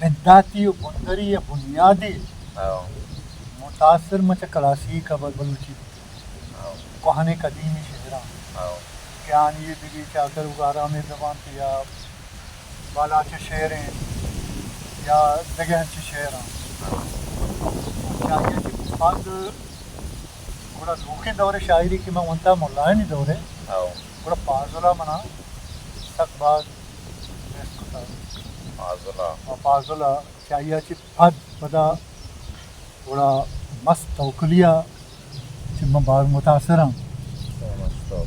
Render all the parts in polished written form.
بنداتی و بندری بنیادی آو متاثر مچ کلاسیک بلوچی آو کہانی قدیمی شعراں آو کیان یہ بگی چاکر وغیرہ میں زبان تھی یا بالا چ شعریں یا دگہ چ شعراں چاہیے کہ بعد گوڑا لوکیں دور شاعری کی میں ونتا ملائنی دورے آو گوڑا پازولا منا سک بعد بیس کتا عضلہ پازولا چاہیے کہ پھد پدا گوڑا مست توکلیا چ میں بعد متاثر ہوں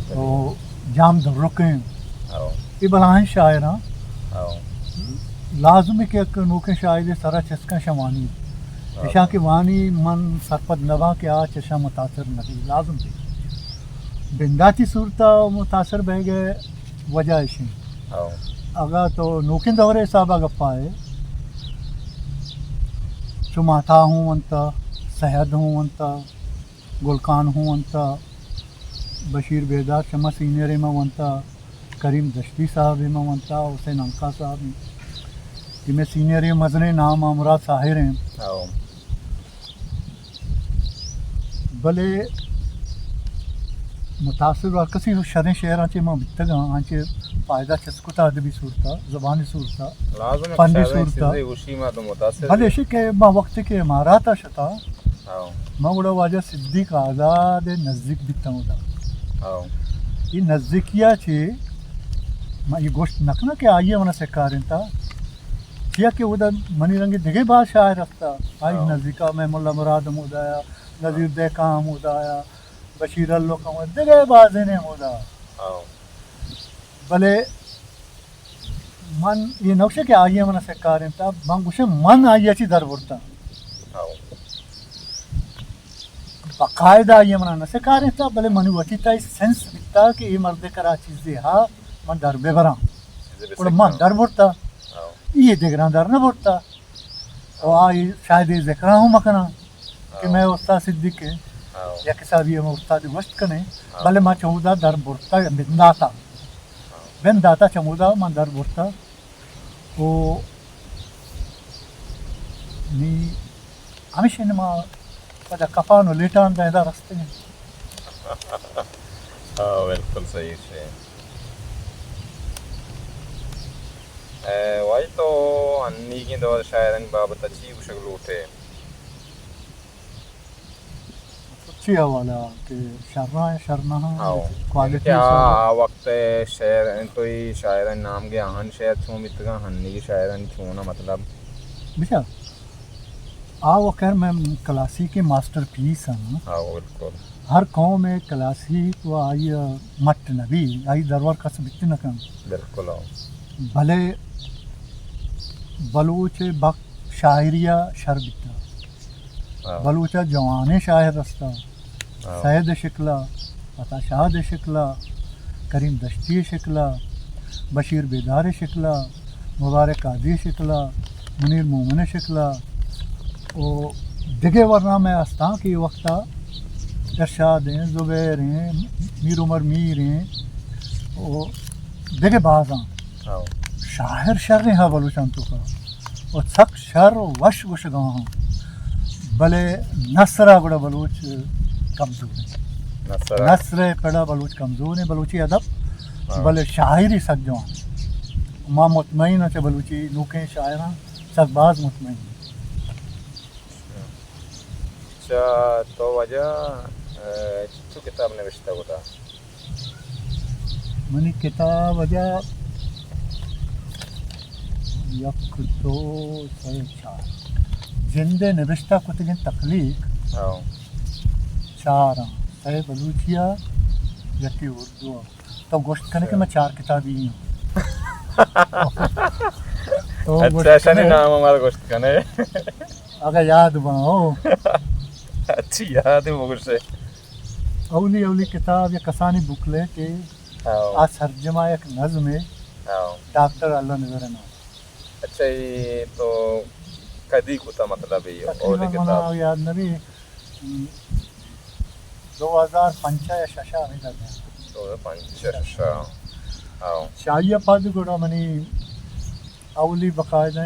تو جام در رکیں آو یہ بلائیں شاعراں آو لازمی کہ نوکیں شاعری سرا چسکا شمانی ایشا کی وانی من سرپد نبا کے آ چشا متاثر نبی لازم تھی بنداتی صورتا متاثر بہ گئے وجہ ایشی آو اگا تو نوکیں دورے حسابہ گپا ہے چماتا ہوں انتا سہد ہوں انتا گلکان ہوں انتا بشیر بیدار شمع سینئر میں ونتا کریم دشتی صاحب میں ونتا حسین انکا صاحب کہ میں سینئر مزنے نام امراض ساحر ہیں آو بلے متاثر اور کسی شریں شعراں چے ماں بتگا آنچے فائدہ چسکتا ادبی صورتا زبانی صورتا لازم فنی شاعری صورتا چیزیں وشی ما تو متاثر بھلے شی کہ ماں وقت کے اماراتا شتا آو ماں گوڑا واجہ صدیق آزاد نزدیک بیتا ہوں دا آو یہ نزدیکیا چھے ماں یہ گوشت نکنا کہ آئیے منہ سکارن تا چیا کہ وہ دا منی رنگی دگے بات شاعر رکھتا آئی نزدیکا میں ملا مراد مودایا نظیر دیکھا مودایا بشیر اللہ کا مودایا دگے بازے نے مودا آو بلے من یہ نقشے کہ آئیے منہ سکارن تا من گوشے من آئیے چی در برتا آو باقاعدہ آئیے منہ نہ سکارن تا بلے منی وٹی تا سینس بکتا کہ یہ مرد کرا چیزیں ہاں من در بے براں اور من در برتا آو یہ دیگران در نہ برتا اور آئی شاید یہ ذکرہ ہوں مکنا کہ میں استاد صدیق کے آو یا کسا بھی میں استاد وشت کنے بلے ماں چمودا در برتا بنداتا چمودا من در برتا او نی ہمیشہ نما پدا کفانو لیٹان دا ادھا رستے ہیں ہاں بالکل صحیح سے وائی تو انی کی دور شاعران بابت اچھی شکل اٹھے اچھی حوالہ کہ شرنا ہے شرنا آو کوالٹی کیا وقت شعر توی شاعران نام کے آہن شعر چھوں متگا ہنی کی شاعران چھونا مطلب بچا آو خیر میں کلاسیک کے ماسٹر پیس ہیں آو بالکل ہر قوم میں کلاسیک و آئی مٹ نبی آئی درور کس بکتی نکن بالکل آو بھلے بلوچ بک شاعریہ شر بکتا بلوچہ جوانے شاعر رستا سید شکلا عطا شاہد شکلا کریم دشتی شکلا بشیر بیدار شکلا مبارک قادری شکلا منیر مومن شکلا او دگے ورنہ میں استاں کی وقتا ارشاد ہیں زبیر ہیں میر عمر میر ہیں او دگے بازاں آو شاعر شر ہیں ہاں بلوچان تو کا اور سک شر وش وش گاں بلے نصرہ بڑا بلوچ کمزور ہے نصر پڑا بلوچ کمزور ہے بلوچی ادب بلے شاعری سک جوان ماں مطمئن ہے بلوچی نوکیں شاعراں سک باز مطمئن اچھا تو وجہ چچو کتاب نوشتہ ہوتا منی کتاب وجہ یک دو سه چار زنده نوشته کتگین تخلیق آو چار ہیں سه بلوچیا یکی اردو تو گوشت کرنے کہ میں چار کتابی ہوں اچھا شنی نام ہمارا گوشت کنے اگر یاد بناؤ اچھی یاد ہے وہ گوشت اولی کتاب یا کسانی بکلے کہ آج سرجمہ ایک نظم ہے ڈاکٹر اللہ نظر نام اچھا یہ تو کدی کتا مطلب ہے اولی تقریباً کتاب منا یاد نبی 2005 یا ششا میں لگا 2005 شاہیہ پاد گوڑا منی اولی باقاعدہ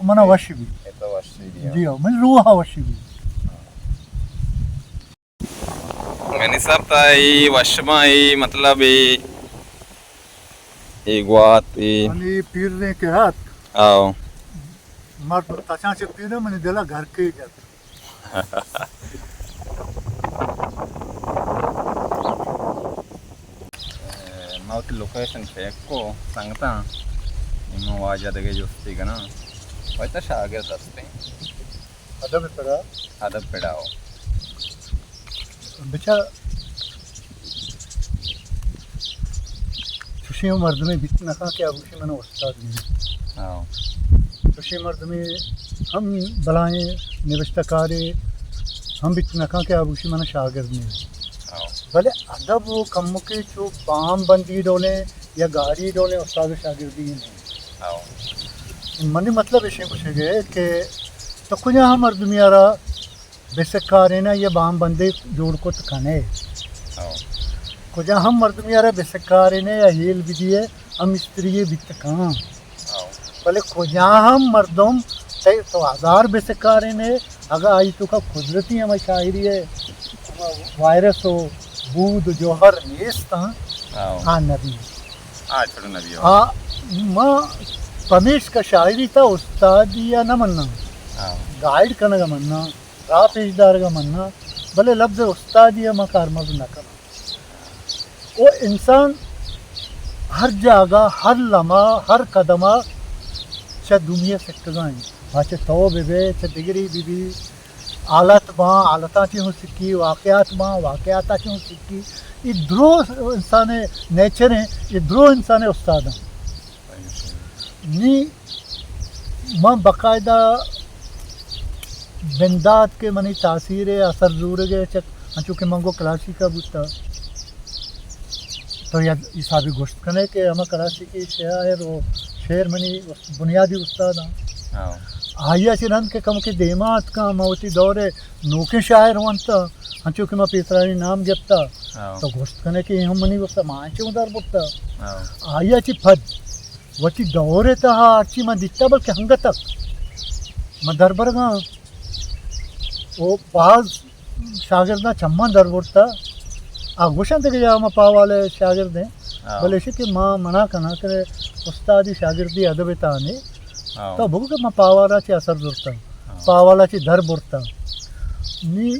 منا وش بھی یہ تو وشی بھی جی من روح وش بھی غنی صاحب تا ای وشما ای مطلب ای گوات ای منی پیر نے کے ہاتھ آو مر تاچان سے پیر منی دلا گھر کے جات موت لوکیشن چیک کو سنگتا اما واجہ دگے جوستی کنا ویتا شاگرد ہستے ادب پڑا ادب پڑھاؤ بچا چوشی مرد میں بتنا کہا کہ ابوشی منو استاد نہیں آو چوشی مرد میں ہم بلائیں نوشتہ کارے ہم بتنا کہا کہ ابوشی منو شاگرد نہیں آو بھلے ادب وہ کم کے جو بام بندی ڈولیں یا گاڑی ڈولیں استاد شاگردی نہیں آو منی مطلب ایسے پوچھے گئے کہ تو کجا ہم مردمیارا بیسکارے نا یہ بام بندے جوڑ کو تکھانے آو کجا ہم مردمیارا بیسکارے نے یا ہیل بھی دیے ہم استریے بھی تکاں آو بھلے کجا ہم مردم تو ہزار بیسکارے نے اگر آئی تو کا قدرتی ہمیں شاعری ہے وائرس ہو بود جوہر نیست آو ہاں نبی چھوڑو نبی ہو ہاں ماں پمیش کا شاعری تھا استادی یا نہ مننا آو گائیڈ کرنے کا مننا راہ پیشدار کا مننا بھلے لفظ استادی یا ماں کارمز نہ کرنا وہ انسان ہر جگہ ہر لمحہ ہر قدمہ چاہے دنیا سکتگائیں چاہے تو بے چاہے ڈگری بی آلت ماں آلتاں چی ہوں سکی واقعات ماں واقعاتاں چی ہوں سکی یہ درو انسان نیچر ہیں یہ درو انسان استاد ہیں نی ماں باقاعدہ بندات کے منی تاثیر اثر زور گئے چونکہ منگو کلاسی کا بوتا تو یہ سابی گوشت کنے کہ ہمیں کلاسی کی شاعر و شعر منی بنیادی استاد ہیں آو آیا چرند کے کم کے دیمات کا موتی دورے نوکے شاعر ہوانتا ہنچو کہ میں پیسرانی نام گپتا آو تو گوشت کنے کہ ہم منی وقت مانچے ہوں در بکتا آو آیا چی پھد وچی دورے تا آرچی میں دیتا بلکہ ہنگا تک میں در برگاں وہ بعض شاگردہ چمان در بڑتا گوشن تک جا میں پاوالے شاگرد ہیں بلے اسے کہ ماں منع کنا کرے استادی شاگردی ادب تانے تو بگو کہ میں پاوالا چی اثر دورتا پاوالا چی در بڑتا نی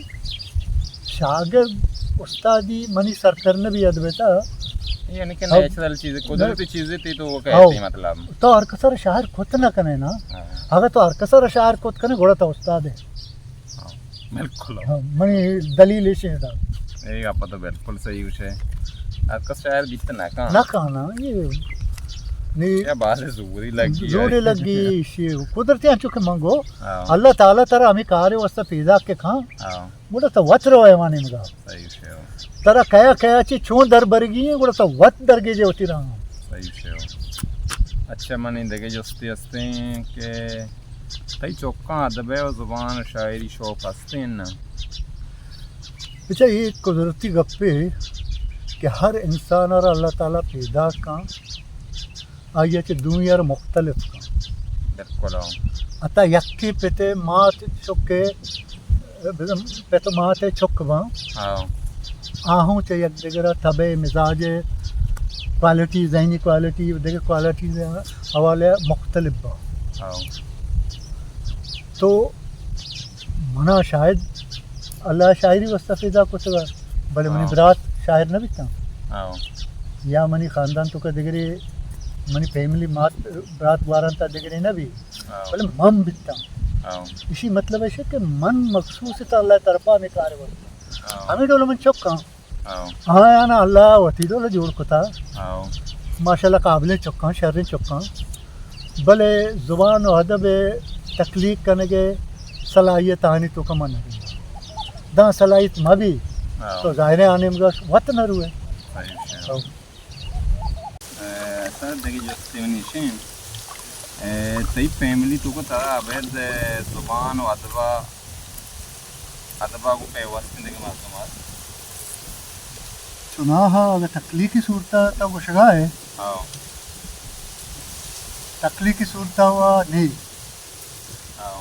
شاگرد استادی منی سر کرنے بھی ادب تا یعنی کہ نیچرل چیزیں قدرتی چیزیں تھی تو وہ کہتی مطلب تو ہر کسر شاعر خود نہ کنے نا اگر تو ہر کسر شاعر خود کنے گوڑا تا استاد ہے بالکل منی دلیل ایسے دا یہ آپ تو بالکل صحیح ہے آپ کا شاعر بیت نہ کہنا یہ بات زوری لگی زوری لگی قدرتی ہیں چونکہ منگو اللہ تعالیٰ ترہ ہمیں کارے واسطہ پیدا کے کھاں بولا تو وط رو ہے مانے مگا صحیح ہے ترہ کیا چی چون در برگی ہیں بولا تو وط درگے جو ہوتی رہا صحیح ہے اچھا منی دگے جستی ہستے ہیں کہ تئی چوکاں ادب و زبان شاعری شوق ہستے ہیں نا بچہ یہ قدرتی گپے کہ ہر انسان اور اللہ تعالیٰ پیدا کاں آئیے چی دنیا مختلف کاں بالکل اتا یکی پیتے مات چکے پیتے مات چک باں آہوں چے یک دیگرہ طبع مزاج کوالٹی ذہنی کوالٹی دیگر کوالٹی حوالے مختلف باں تو منا شاید اللہ شاعری واسطہ پیدا کو چگا بلے منی برات شاعر نہ بیتا یا منی خاندان تو کا دیگری منی فیملی مات برات گواران تا دیگری نہ بھی بلے من بیتا اسی مطلب ہے کہ من مخصوص تا اللہ طرفا نکارے واسطہ ہمیں ڈولو من چکاں ہاں یا نا اللہ وطی ڈولو جوڑ کتا ماشاءاللہ قابل چکاں شرین چکاں بلے زبان و ادب تخلیق کرنے کے صلاحیت آنی تو کم نہ دا صلاحیت ما بھی تو ظاہر آنے مگا وقت نہ روئے سر دیکھیں جستے ونی شیم تی فیملی تو کو ترہ عبید زبان و ادبا کو پیوست دیکھیں معصومات چناہا اگر تخلیقی صورتا تا وہ شگا ہے تخلیقی صورتا ہوا نہیں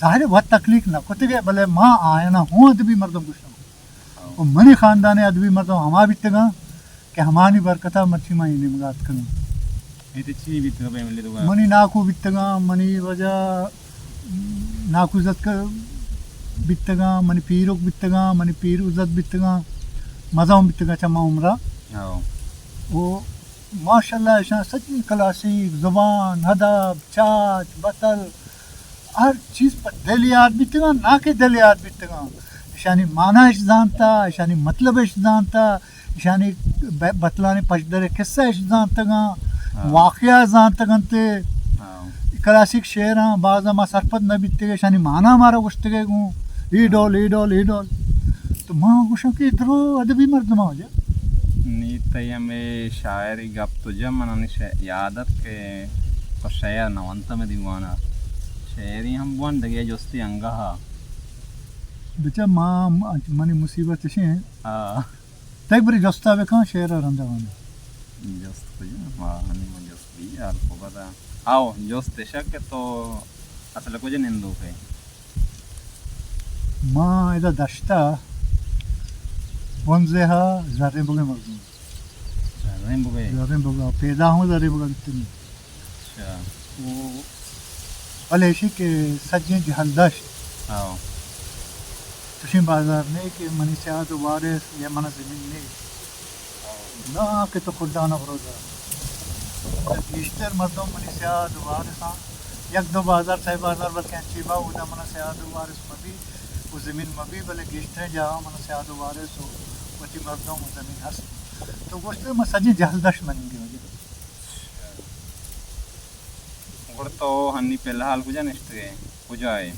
ظاہر ہے بہت تکلیف نہ کتگے بھلے ماں آیا نہ ہوں ادبی مردم کچھ نہ وہ منی خاندان ادبی مردم ہما بیتگا کہ ہمانی برکتہ مرچی ماں انہیں مگات کروں منی ناکو بیتگا منی وجہ ناکو عزت کا بیتگا منی پیروک بیتگا منی پیر عزت بیتگا مزاؤں بیتگا چما عمرہ وہ ماشاءاللہ ایشان سچی کلاسیک زبان ادب چاچ بطل ہر چیز پر دل یاد بیتگا نہ کہ دل یاد بیتگا ایشانی معنی اش جانتا ایشانی مطلب اش جانتا ایشانی بطلانے پشدر قصہ اش جانتگا واقعہ جانتگن تے کلاسیک شعراں بعض ما سرپت نہ بیتگا ایشانی معنی ہمارا گشتگے گوں ای ڈول تو ماں گوشوں کہ ادھرو ادبی مردمہ ہو جا نیتیا میں شاعری گپ تو جب منانی یادت کے شاعر نوانتا میں دیوانا شاعری ہم بوان دگیا جوستی انگاہا بچہ ماں منی مصیبت چشیں تک بری جوستا بکھاں شعر رندہ وانا جوست کو جو ماں ہنی میں جوست بھی یار کو بتا آو جوست شک تو اصل کو جو نندو ہے ماں ادھا دشتا بنزے ہا زرین بگے مردوں زرین بگا پیدا ہوں زرین بگا کتنی وہ علیشی کے سجیں جہلدشت تشین بازار نے کہ منی سیاد و وارث یا منہ زمین نے نا کہ تو خردانہ بروزہ بیشتر مردوں منی سیاد و وارثاں یک دو بازار سای بازار بلکہ انچیبا ہوتا منہ سیاد و وارث مبی وہ زمین مبی بلے گیشتر جہاں منہ سیاد و وارث ہو وچی مردوں و زمین ہست تو گوشتے میں سجیں جہلدشت منیں گے وجہ تو ہنی پہلا حال کجا نشت گئے کجا ہے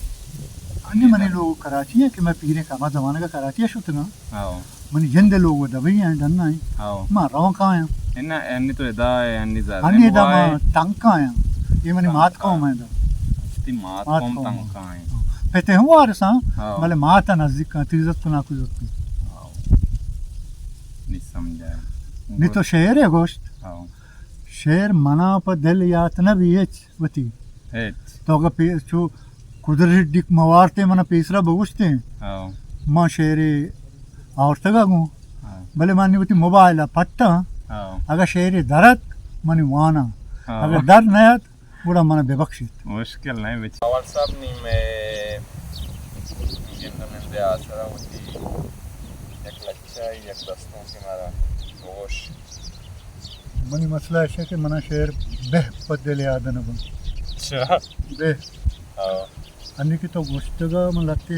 ہنی منی لوگ کراچی ہیں کہ میں پیرے کا بعد زمانے کا کراچی ہے شتنا منی جند لوگ دبئی ہیں ڈننا ہیں ماں روان کہاں ہیں ہنی تو ادا ہے ہنی زیادہ ہنی ادا ماں تنکا ہیں یہ منی مات قوم ہیں تی مات قوم تنکا ہیں پیتے ہوں وارساں بلے ماتا نزدیک کا تیزت کو ناکو عزت کو نہیں سمجھا نہیں تو شعر ہے گوشت شعر منا پر دل یات نہ بھی وتی تو اگر چو قدرت ڈک موارتے منا پیسرا بگوشتے ہیں ماں شعر آورتگا گوں بلے مانی وتی موبائلہ پٹا اگر شعر درد منی وانا اگر درد نیت بڑا منا بے بخشت مشکل نہیں بچ اول صاحب نہیں میں گندنندے آسرا ہوتی یک لچا یک دستوں کے مارا گوش منی مسئلہ ایسا کہ منا شعر بہ پد دل یاد نہ بن اچھا بہ انی کی تو گوشتگا من لگتے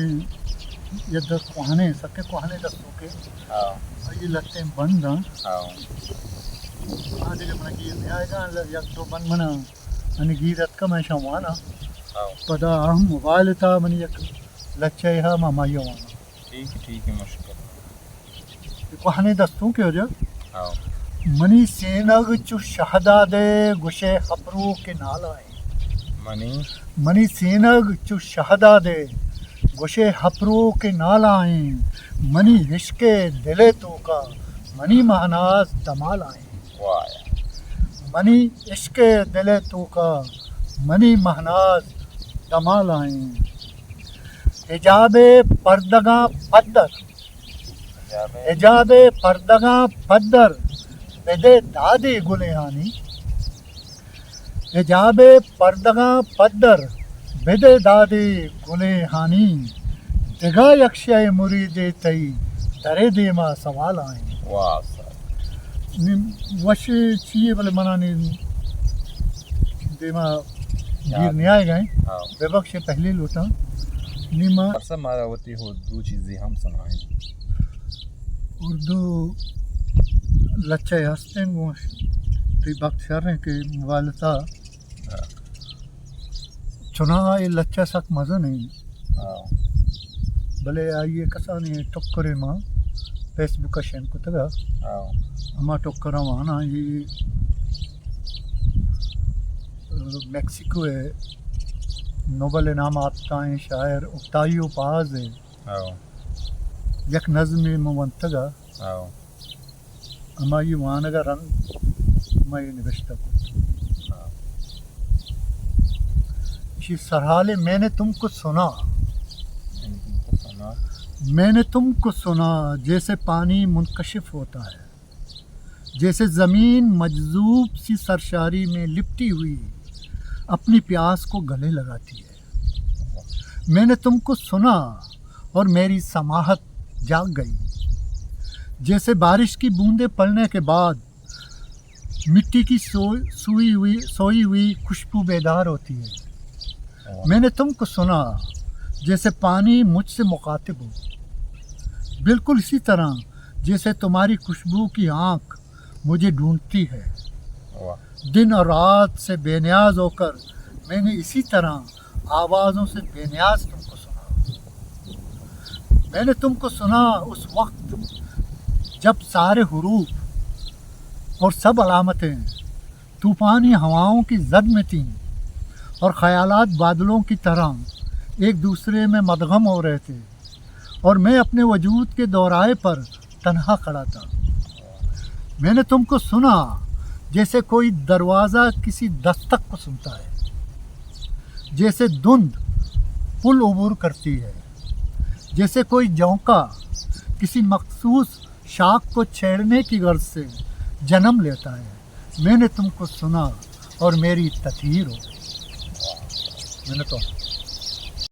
یہ دست کوہنے سکے کوہنے دستوں کے یہ لگتے ہیں بند دیکھے منا گیر نہیں آئے گا یک دو بند منا انی گیرت کا میں شاموانا پدا اہم موبائل تھا منی یک لچے ہا مامائی وانا ٹھیک ہے مشکل کوہنے دستوں کے ہو جا منی سینگ چو شہداد گشے خبرو کے نالائیں منی سینگ چو شہداد گشے خبرو کے نالائیں منی عشق دل تو کا منی مہناز دمال آئیں منی عشق دل تو کا منی مہناز دمال آئیں حجاب پردگاں پدر حجاب پردگاں پدر بدے دادی گلیانی حجاب پردگاں پدر بدے دادی گلیانی دگا یکشے مرید تئی درے دیما سوال آئیں وش چیئے بلے منانی دیما گیر نہیں آئے گئے بے بخش پہلی لوٹا نیما عرصہ مارا ہوتی ہو دو چیزیں ہم سنائیں اردو لچے ہستیں گوش تی وقت شریں کہ موالتا چنا یہ لچا سک مزہ نہیں بھلے آئیے کسانی ٹکرے ماں فیس بک شین کو تگا اما ٹکرا وہاں یہ میکسیکو ہے نوبل انعامات تائیں شاعر اکتایو پاز ہے یک نظم منتگا اما یہ وہاں کا رنگ اما یہ نگشتہ کو اسی سرحال میں نے تم کو سنا میں نے تم کو سنا جیسے پانی منکشف ہوتا ہے جیسے زمین مجذوب سی سرشاری میں لپٹی ہوئی اپنی پیاس کو گلے لگاتی ہے میں نے تم کو سنا اور میری سماحت جاگ گئی جیسے بارش کی بوندیں پڑنے کے بعد مٹی کی سوئی ہوئی خوشبو بیدار ہوتی ہے میں نے تم کو سنا جیسے پانی مجھ سے مخاطب ہو بالکل اسی طرح جیسے تمہاری خوشبو کی آنکھ مجھے ڈھونڈتی ہے دن اور رات سے بے نیاز ہو کر میں نے اسی طرح آوازوں سے بے نیاز تم کو سنا میں نے تم کو سنا اس وقت جب سارے حروف اور سب علامتیں طوفانی ہواؤں کی زد میں تھیں اور خیالات بادلوں کی طرح ایک دوسرے میں مدغم ہو رہے تھے اور میں اپنے وجود کے دورائے پر تنہا کھڑا تھا میں نے تم کو سنا جیسے کوئی دروازہ کسی دستک کو سنتا ہے جیسے دھند پل عبور کرتی ہے جیسے کوئی جونکا کسی مخصوص شاخ کو چھیڑنے کی غرض سے جنم لیتا ہے میں نے تم کو سنا اور میری تطہیر ہو گئی میں نے تو